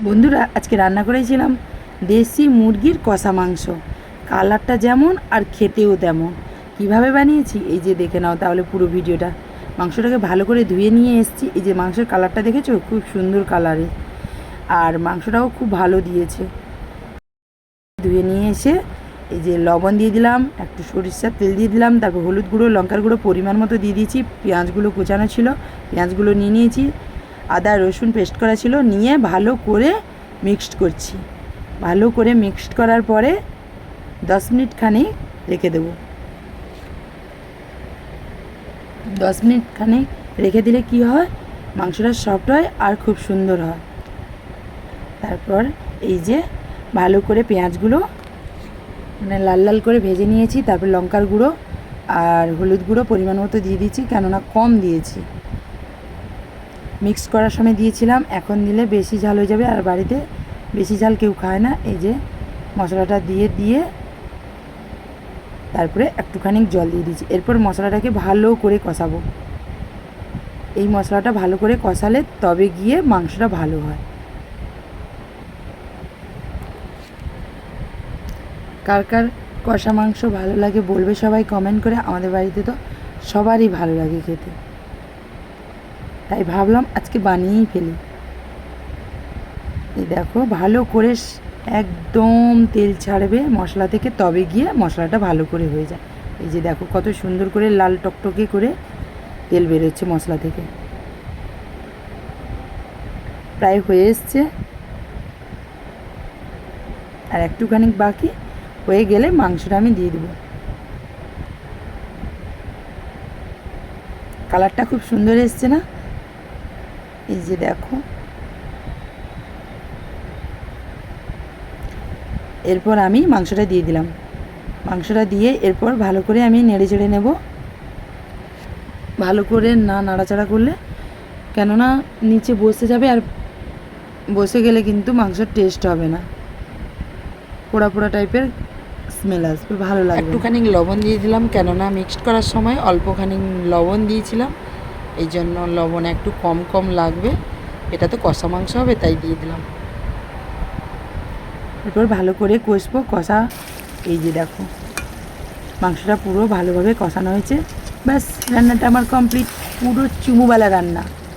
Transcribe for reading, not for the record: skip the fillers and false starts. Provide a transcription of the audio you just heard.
বন্ধুরা আজকে রান্না করেছিলাম দেশি মুরগির কষা মাংস। কালারটা যেমন আর খেতেও তেমন। কিভাবে বানিয়েছি এই যে দেখে নাও তাহলে পুরো ভিডিওটা। মাংসটাকে ভালো করে ধুয়ে নিয়ে এসেছি। এই যে মাংসের কালারটা দেখেছো, খুব সুন্দর কালারের, আর মাংসটাও খুব ভালো দিয়েছে। ধুয়ে নিয়ে এসে এই যে লবণ দিয়ে দিলাম, একটু সরিষার তেল দিয়ে দিলাম, তারপর হলুদ গুঁড়ো, লঙ্কার গুঁড়ো পরিমাণ মতো দিয়ে দিয়েছি। পেঁয়াজগুলো কুচানো ছিল, পেঁয়াজগুলো নিয়ে নিয়েছি। আদা রসুন পেস্ট করা ছিল, নিয়ে ভালো করে মিক্সড করছি। ভালো করে মিক্সড করার পরে 10 মিনিট খানিক রেখে দেবো। 10 মিনিট খানিক রেখে দিলে কি হয়, মাংসটা সফট হয় আর খুব সুন্দর হয়। তারপর এই যে ভালো করে পেঁয়াজগুলো মানে লাল লাল করে ভেজে নিয়েছি। তারপর লঙ্কার গুঁড়ো আর হলুদ গুঁড়ো পরিমাণ মতো দিয়ে দিয়েছি, কেননা কম দিয়েছি। মিক্স করার সময় দিয়েছিলাম, এখন দিলে বেশি ঝাল হয়ে যাবে, আর বাড়িতে বেশি ঝাল কেউ খায় না। এই যে মশলাটা দিয়ে তারপরে একটুখানি জল দিয়ে দিয়েছি। এরপর মশলাটাকে ভালো করে কষাবো। এই মশলাটা ভালো করে কষালে তবে গিয়ে মাংসটা ভালো হয়। কার কার কষা মাংস ভালো লাগে বলবে সবাই কমেন্ট করে। আমাদের বাড়িতে তো সবারই ভালো লাগে খেতে, তাই ভাবলাম আজকে বানিয়েই ফেলি। এই দেখো ভালো করে একদম তেল ছাড়বে মশলা থেকে, তবে গিয়ে মশলাটা ভালো করে হয়ে যায়। এই যে দেখো কত সুন্দর করে লাল টকটকে করে তেল বেরোচ্ছে মশলা থেকে। প্রায় হয়ে এসছে, আর একটুখানি বাকি। হয়ে গেলে মাংসটা আমি দিয়ে দেবো। কালারটা খুব সুন্দর এসছে না? এই যে দেখো। এরপর আমি মাংসটা দিয়ে দিলাম। মাংসটা দিয়ে এরপর ভালো করে আমি নেড়ে চেড়ে নেব। ভালো করে না নাড়াচাড়া করলে কেননা নিচে বসে যাবে, আর বসে গেলে কিন্তু মাংসের টেস্ট হবে না, পোড়া পোড়া টাইপের স্মেল আসবে, ভালো লাগবে। একটুখানি লবণ দিয়ে দিলাম, কেননা মিক্সড করার সময় অল্পখানি লবণ দিয়েছিলাম, এই জন্য লবণ একটু কম কম লাগবে। এটা তো কষা মাংস হবে তাই দিয়ে দিলাম। এরপর ভালো করে কষবো। কষা এই যে দেখো মাংসটা পুরো ভালোভাবে কষানো হয়েছে। ব্যাস, রান্নাটা আমার কমপ্লিট। পুরো চুমুবালা রান্না।